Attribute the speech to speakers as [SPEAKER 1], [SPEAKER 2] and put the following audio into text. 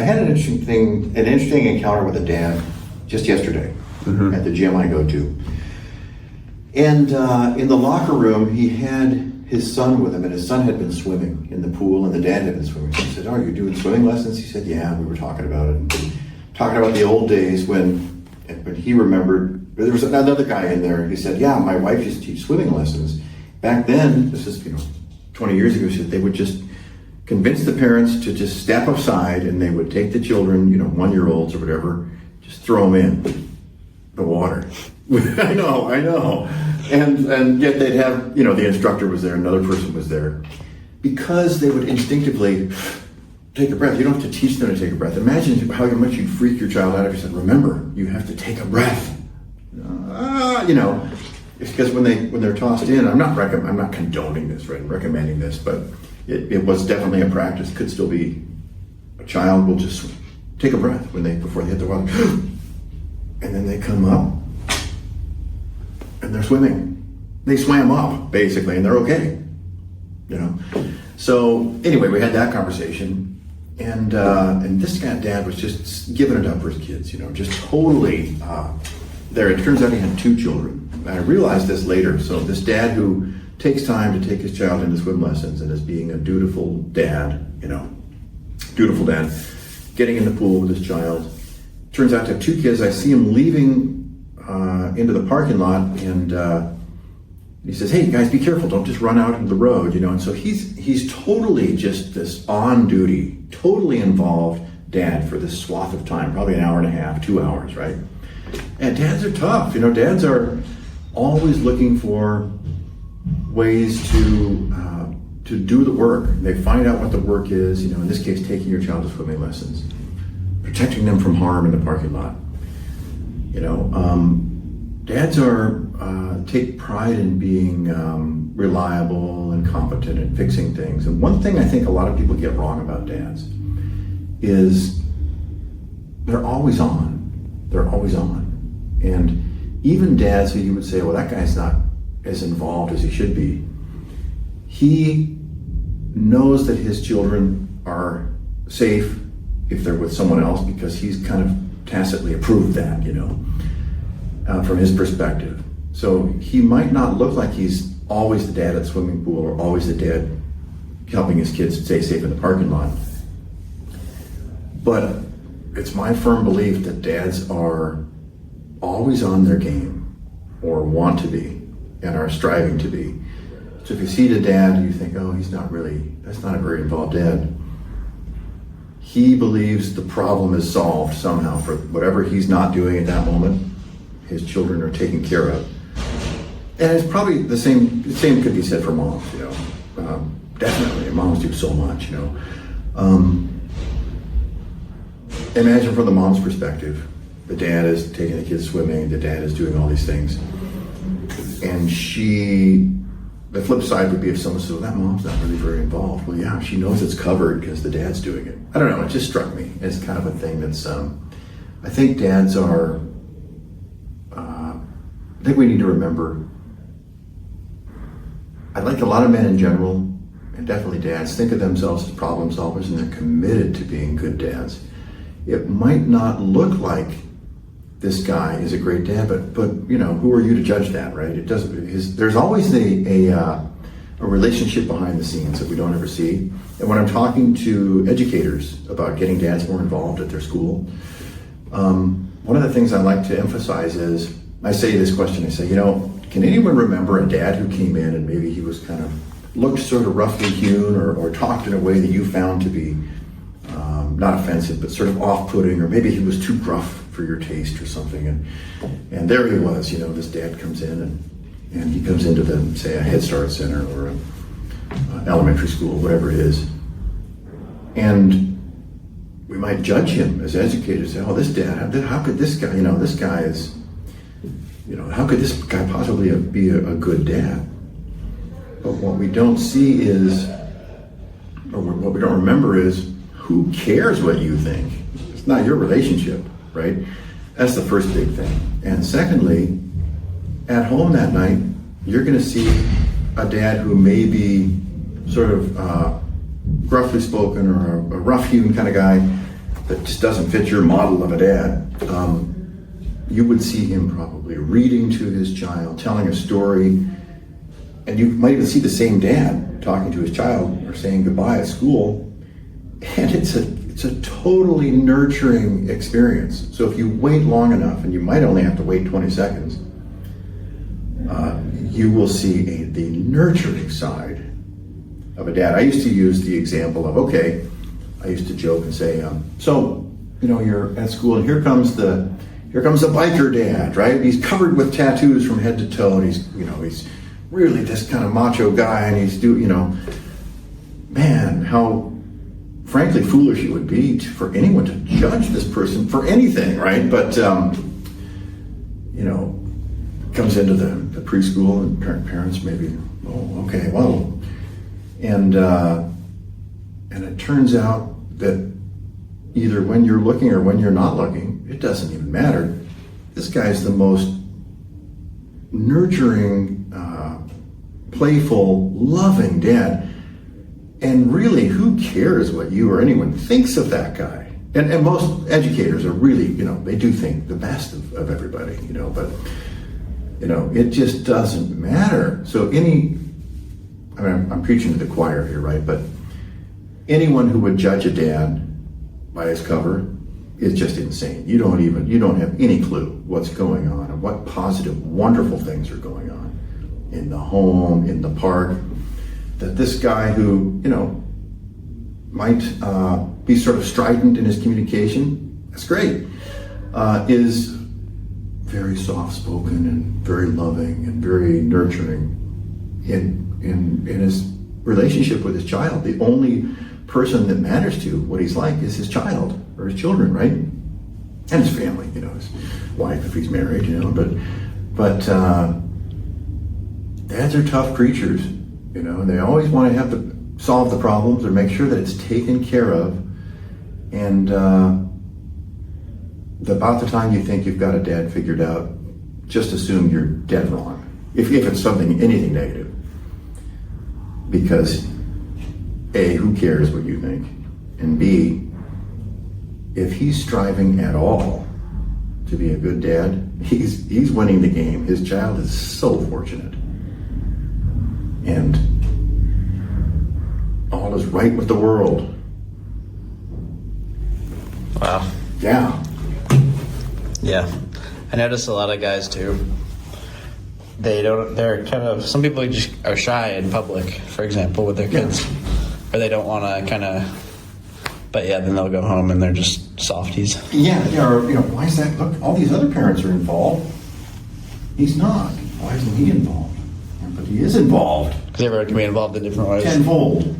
[SPEAKER 1] had an interesting encounter with a dad just yesterday at the gym I go to. And in the locker room, he had his son with him, and his son had been swimming in the pool, and the dad had been swimming. So I said, "Oh, you're doing swimming lessons?" He said, "Yeah." We were talking about it, and talking about the old days when he remembered. There was another guy in there. He said, "Yeah, my wife used to teach swimming lessons. Back then, this is 20 years ago." He said they would just convince the parents to just step aside, and they would take the children, 1-year-olds or whatever, just throw them in the water. I know. And yet they'd have, the instructor was there, another person was there. Because they would instinctively take a breath. You don't have to teach them to take a breath. Imagine how much you'd freak your child out if you said, "Remember, you have to take a breath." It's because when they're tossed in, I'm not condoning this, right, recommending this, but it was definitely a practice. Could still be, a child will just take a breath before they hit the water. And then they come up and they're swimming. They swam up, basically, and they're okay. So anyway, we had that conversation, and this guy's dad was just giving it up for his kids, just totally there. It turns out he had 2 children. I realized this later. So this dad who takes time to take his child into swim lessons and is being a dutiful dad, getting in the pool with his child. Turns out to have 2 kids. I see him leaving into the parking lot, and he says, "Hey guys, be careful! Don't just run out into the road." And so he's totally just this on duty, totally involved dad for this swath of time, probably an hour and a half, 2 hours, right? And dads are tough. Dads are always looking for ways to do the work. They find out what the work is. In this case, taking your child to swimming lessons, protecting them from harm in the parking lot. Dads take pride in being reliable and competent at fixing things. And one thing I think a lot of people get wrong about dads is they're always on. They're always on. And even dads who you would say, "Well, that guy's not as involved as he should be," he knows that his children are safe if they're with someone else, because he's kind of tacitly approved that, from his perspective. So he might not look like he's always the dad at the swimming pool or always the dad helping his kids stay safe in the parking lot. But it's my firm belief that dads are always on their game, or want to be, and are striving to be. So if you see the dad, you think, "Oh, that's not a very involved dad." He believes the problem is solved somehow for whatever he's not doing at that moment. His children are taken care of. And it's probably the same could be said for moms, definitely. Moms do so much, Imagine from the mom's perspective, the dad is taking the kids swimming, the dad is doing all these things. And the flip side would be if someone said, "Well, that mom's not really very involved." Well, yeah, she knows it's covered because the dad's doing it. I don't know, it just struck me as kind of a thing that's, I think dads are, I think we need to remember, I like a lot of men in general, and definitely dads, think of themselves as problem solvers, and they're committed to being good dads. It might not look like this guy is a great dad, but who are you to judge that, right? It doesn't. There's always a relationship behind the scenes that we don't ever see. And when I'm talking to educators about getting dads more involved at their school, one of the things I like to emphasize is, I say this question, I say, can anyone remember a dad who came in and maybe he was looked sort of roughly hewn or talked in a way that you found to be not offensive, but sort of off-putting, or maybe he was too gruff for your taste or something, and there he was, this dad comes in and he comes into say a Head Start center or a elementary school, whatever it is, and we might judge him as educators, say, "Oh, this dad, how could this guy, this guy is, how could this guy possibly be a good dad?" But what we don't see is, or what we don't remember is, who cares what you think? It's not your relationship, right? That's the first big thing. And secondly, at home that night, you're going to see a dad who may be sort of gruffly spoken or a rough-hewn kind of guy, that just doesn't fit your model of a dad, you would see him probably reading to his child, telling a story, and you might even see the same dad talking to his child or saying goodbye at school, and it's a totally nurturing experience. So if you wait long enough, and you might only have to wait 20 seconds, you will see the nurturing side of a dad. I used to use the example of, okay, I used to joke and say, so, you're at school and here comes the biker dad, right? He's covered with tattoos from head to toe, and he's really this kind of macho guy, and he's man, how frankly foolish it would be for anyone to judge this person for anything, right? But comes into the preschool, and parents maybe, oh, okay, well, and it turns out that either when you're looking or when you're not looking, it doesn't even matter. This guy's the most nurturing, playful, loving dad. And really, who cares what you or anyone thinks of that guy? And most educators are really, they do think the best of everybody, but, it just doesn't matter. So I'm preaching to the choir here, right? But anyone who would judge a dad by his cover is just insane. You don't have any clue what's going on and what positive, wonderful things are going on in the home, in the park. That this guy who, might be sort of strident in his communication, that's great, is very soft-spoken and very loving and very nurturing in his relationship with his child. The only person that matters to what he's like is his child or his children, right? And his family, his wife if he's married, but dads are tough creatures, and they always want to have to solve the problems or make sure that it's taken care of. And about the time you think you've got a dad figured out, just assume you're dead wrong. If it's anything negative. Because A, who cares what you think? And B, if he's striving at all to be a good dad, he's winning the game. His child is so fortunate. And all is right with the world.
[SPEAKER 2] Wow.
[SPEAKER 1] Yeah.
[SPEAKER 2] Yeah. I notice a lot of guys too. They're kind of, some people just are shy in public, for example, with their kids. Or they don't want to but yeah, then they'll go home and they're just softies.
[SPEAKER 1] Yeah, or, why is that? Look, all these other parents are involved. He's not. Why isn't he involved? But he is involved.
[SPEAKER 2] Because everyone can be involved in different ways.
[SPEAKER 1] Tenfold,